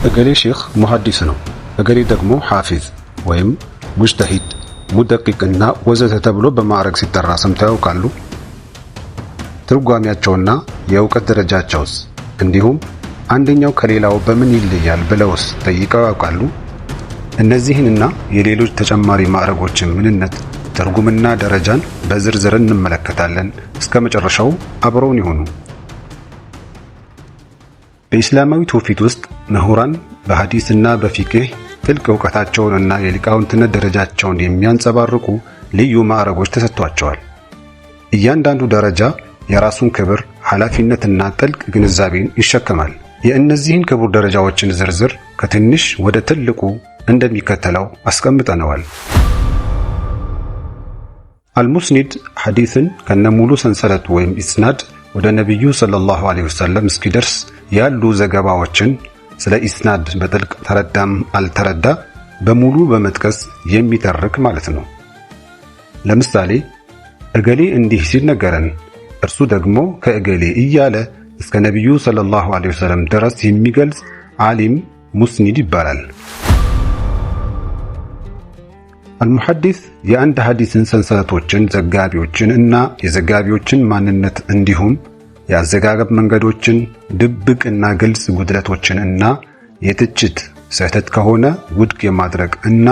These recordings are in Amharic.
እገሌ ሼኽ ሙሐዲስ ነው፣ እገሌ ደግሞ ሐፊዝ ወይም ሙጅተሂድ፣ ሙደቂቅና ወዘተ ተብሎ በማዕረግ ሲጠራ ሰምተው ያውቃሉ? ትርጓሜያቸውና የእውቀት ደረጃቸውስ እንዲሁም አንደኛው ከሌላው በምን ይለያል ብለውስ ጠይቀው ያውቃሉ? እነዚህንና የሌሎች ተጨማሪ ማዕረጎችን ምንነት፣ ትርጉምና ደረጃን በዝርዝር እንመለከታለን። እስከ መጨረሻው አብረውን ይሁኑ። በኢስላማዊ ትውፊት ውስጥ ምሁራን በሐዲስና በፊቅህ ጥልቅ ዕውቀታቸውንና የሊቃውንትነት ደረጃቸውን የሚያንጸባርቁ ልዩ ማዕረጎች ተሰጥቷቸዋል። እያንዳንዱ ደረጃ የራሱን ክብር፣ ኃላፊነትና ጥልቅ ግንዛቤን ይሸከማል። የእነዚህን ክቡር ደረጃዎችን ዝርዝር ከትንሽ ወደ ትልቁ እንደሚከተለው አስቀምጠነዋል። አልሙስኒድ ሐዲስን ከነሙሉ ሰንሰለቱ ወይም ኢስናድ ወደ ነቢዩ ሰለላሁ ዐለይሂ ወሰለም እስኪደርስ ያሉ ዘገባዎችን ስለ ኢስናድ በጥልቅ ተረዳም አልተረዳ በሙሉ በመጥቀስ የሚተርክ ማለት ነው። ለምሳሌ እገሌ እንዲህ ሲል ነገረን፣ እርሱ ደግሞ ከእገሌ እያለ እስከ ነቢዩ ሰለላሁ ዐለይሂ ወሰለም ድረስ የሚገልጽ ዓሊም ሙስኒድ ይባላል። አልሙሐዲስ የአንድ ሐዲስን ሰንሰለቶችን፣ ዘጋቢዎችን እና የዘጋቢዎችን ማንነት እንዲሁም የአዘጋገብ መንገዶችን፣ ድብቅና ግልጽ ጉድለቶችን እና የትችት ስህተት ከሆነ ውድቅ የማድረግ እና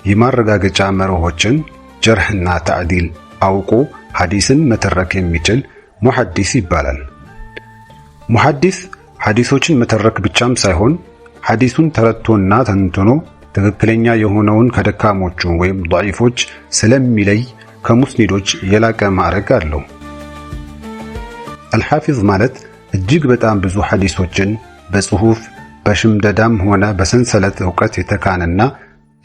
የማረጋገጫ መርሆችን ጀርህና ተዕዲል አውቆ ሐዲስን መተረክ የሚችል ሙሐዲስ ይባላል። ሙሐዲስ ሐዲሶችን መተረክ ብቻም ሳይሆን ሐዲሱን ተረድቶና ተንትኖ ትክክለኛ የሆነውን ከደካሞቹ ወይም ضعيፎች ስለሚለይ ከሙስኒዶች የላቀ ማዕረግ አለው። አልሐፊዝ ማለት እጅግ በጣም ብዙ ሐዲሶችን በጽሑፍ በሽምደዳም ሆነ በሰንሰለት ዕውቀት የተካነና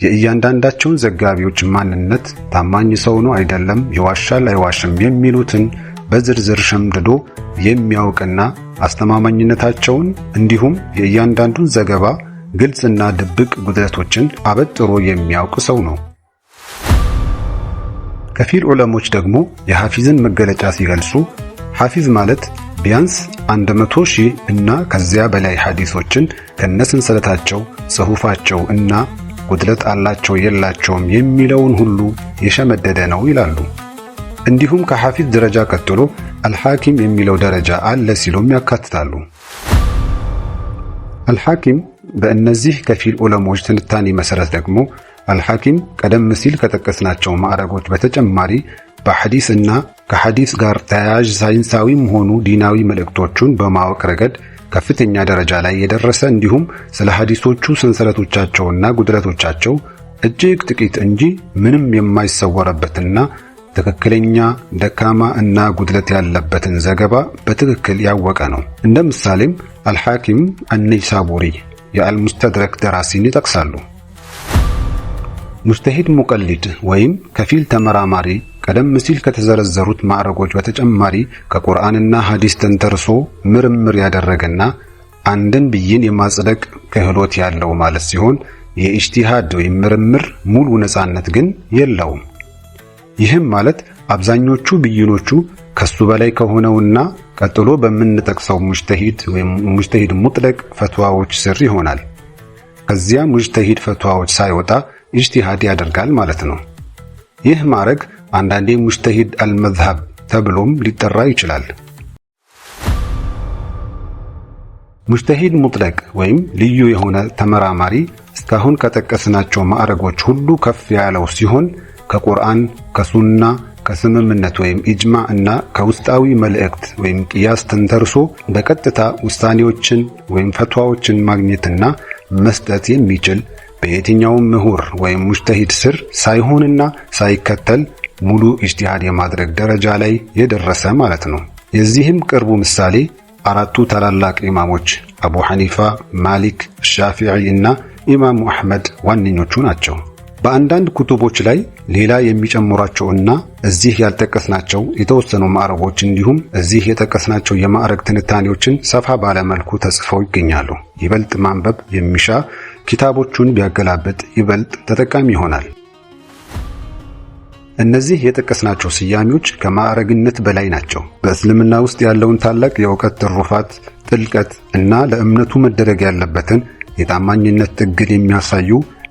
የእያንዳንዳቸውን ዘጋቢዎች ማንነት፣ ታማኝ ሰው ነው አይደለም፣ ይዋሻል አይዋሽም የሚሉትን በዝርዝር ሸምድዶ የሚያውቅና አስተማማኝነታቸውን እንዲሁም የእያንዳንዱን ዘገባ ግልጽና ድብቅ ጉድለቶችን አበጥሮ የሚያውቅ ሰው ነው። ከፊል ዑለሞች ደግሞ የሐፊዝን መገለጫ ሲገልጹ ሐፊዝ ማለት ቢያንስ 100,000 እና ከዚያ በላይ ሐዲሶችን ከነሰንሰለታቸው፣ ጽሑፋቸው እና ጉድለት አላቸው የላቸውም የሚለውን ሁሉ የሸመደደ ነው ይላሉ። እንዲሁም ከሐፊዝ ደረጃ ቀጥሎ አልሐኪም የሚለው ደረጃ አለ ሲሉም ያካትታሉ። አልሐኪም በእነዚህ ከፊል ዑለሞች ትንታኔ መሰረት ደግሞ አልሐኪም ቀደም ሲል ከጠቀስናቸው ማዕረጎች በተጨማሪ በሐዲስ እና ከሐዲስ ጋር ተያያዥ ሳይንሳዊም ሆኑ ዲናዊ መልእክቶቹን በማወቅ ረገድ ከፍተኛ ደረጃ ላይ የደረሰ እንዲሁም ስለ ሐዲሶቹ ሰንሰለቶቻቸውና ጉድለቶቻቸው እጅግ ጥቂት እንጂ ምንም የማይሰወረበትና ትክክለኛ ደካማ እና ጉድለት ያለበትን ዘገባ በትክክል ያወቀ ነው። እንደ ምሳሌም አልሐኪም አነይሳቡሪ የአልሙስተድረክ ደራሲን ይጠቅሳሉ። ሙጅተሂድ ሙቀሊድ ወይም ከፊል ተመራማሪ ቀደም ሲል ከተዘረዘሩት ማዕረጎች በተጨማሪ ከቁርአንና ሐዲስ ተንተርሶ ምርምር ያደረገና አንድን ብይን የማጽደቅ ክህሎት ያለው ማለት ሲሆን የኢጅቲሃድ ወይም ምርምር ሙሉ ነፃነት ግን የለውም። ይህም ማለት አብዛኞቹ ብይኖቹ ከሱ በላይ ከሆነውና ቀጥሎ በምንጠቅሰው ሙጅተሂድ ወይም ሙጅተሂድ ሙጥለቅ ፈትዋዎች ስር ይሆናል። ከዚያ ሙጅተሂድ ፈትዋዎች ሳይወጣ ኢጅቲሃድ ያደርጋል ማለት ነው። ይህ ማዕረግ አንዳንዴ ሙጅተሂድ አልመዝሀብ ተብሎም ሊጠራ ይችላል። ሙጅተሂድ ሙጥለቅ ወይም ልዩ የሆነ ተመራማሪ እስካሁን ከጠቀስናቸው ማዕረጎች ሁሉ ከፍ ያለው ሲሆን ከቁርአን፣ ከሱና፣ ከስምምነት ወይም ኢጅማዕ እና ከውስጣዊ መልእክት ወይም ቅያስ ተንተርሶ በቀጥታ ውሳኔዎችን ወይም ፈትዋዎችን ማግኘትና መስጠት የሚችል በየትኛውም ምሁር ወይም ሙጅተሂድ ስር ሳይሆንና ሳይከተል ሙሉ ኢጅቲሃድ የማድረግ ደረጃ ላይ የደረሰ ማለት ነው። የዚህም ቅርቡ ምሳሌ አራቱ ታላላቅ ኢማሞች አቡ ሐኒፋ፣ ማሊክ፣ ሻፊዒ እና ኢማሙ አሕመድ ዋነኞቹ ናቸው። በአንዳንድ ኩቱቦች ላይ ሌላ የሚጨምሯቸውና እዚህ ያልጠቀስናቸው የተወሰኑ ማዕረጎች እንዲሁም እዚህ የጠቀስናቸው የማዕረግ ትንታኔዎችን ሰፋ ባለ መልኩ ተጽፈው ይገኛሉ። ይበልጥ ማንበብ የሚሻ ኪታቦቹን ቢያገላብጥ ይበልጥ ተጠቃሚ ይሆናል። እነዚህ የጠቀስናቸው ስያሜዎች ከማዕረግነት በላይ ናቸው። በእስልምና ውስጥ ያለውን ታላቅ የእውቀት ትሩፋት፣ ጥልቀት እና ለእምነቱ መደረግ ያለበትን የታማኝነት ጥግን የሚያሳዩ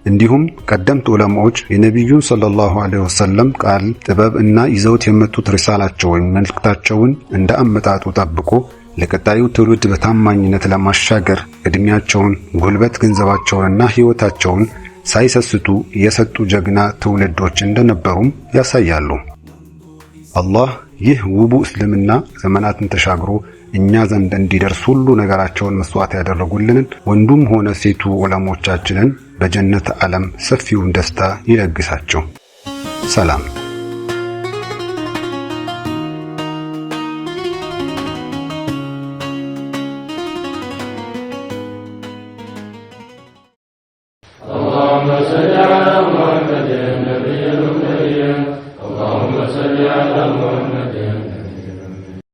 እንዲሁም ቀደምት ዑለማዎች የነቢዩን ሰለላሁ ዐለይሂ ወሰለም ቃል ጥበብ እና ይዘውት የመጡት ሪሳላቸው ወይም መልእክታቸውን እንደ አመጣጡ ጠብቆ ለቀጣዩ ትውልድ በታማኝነት ለማሻገር ዕድሜያቸውን፣ ጉልበት፣ ገንዘባቸውንና ሕይወታቸውን ሳይሰስቱ የሰጡ ጀግና ትውልዶች እንደነበሩም ያሳያሉ። አላህ ይህ ውቡ እስልምና ዘመናትን ተሻግሮ እኛ ዘንድ እንዲደርስ ሁሉ ነገራቸውን መስዋዕት ያደረጉልንን ወንዱም ሆነ ሴቱ ዑለሞቻችንን በጀነት ዓለም ሰፊውን ደስታ ይለግሳቸው። ሰላም።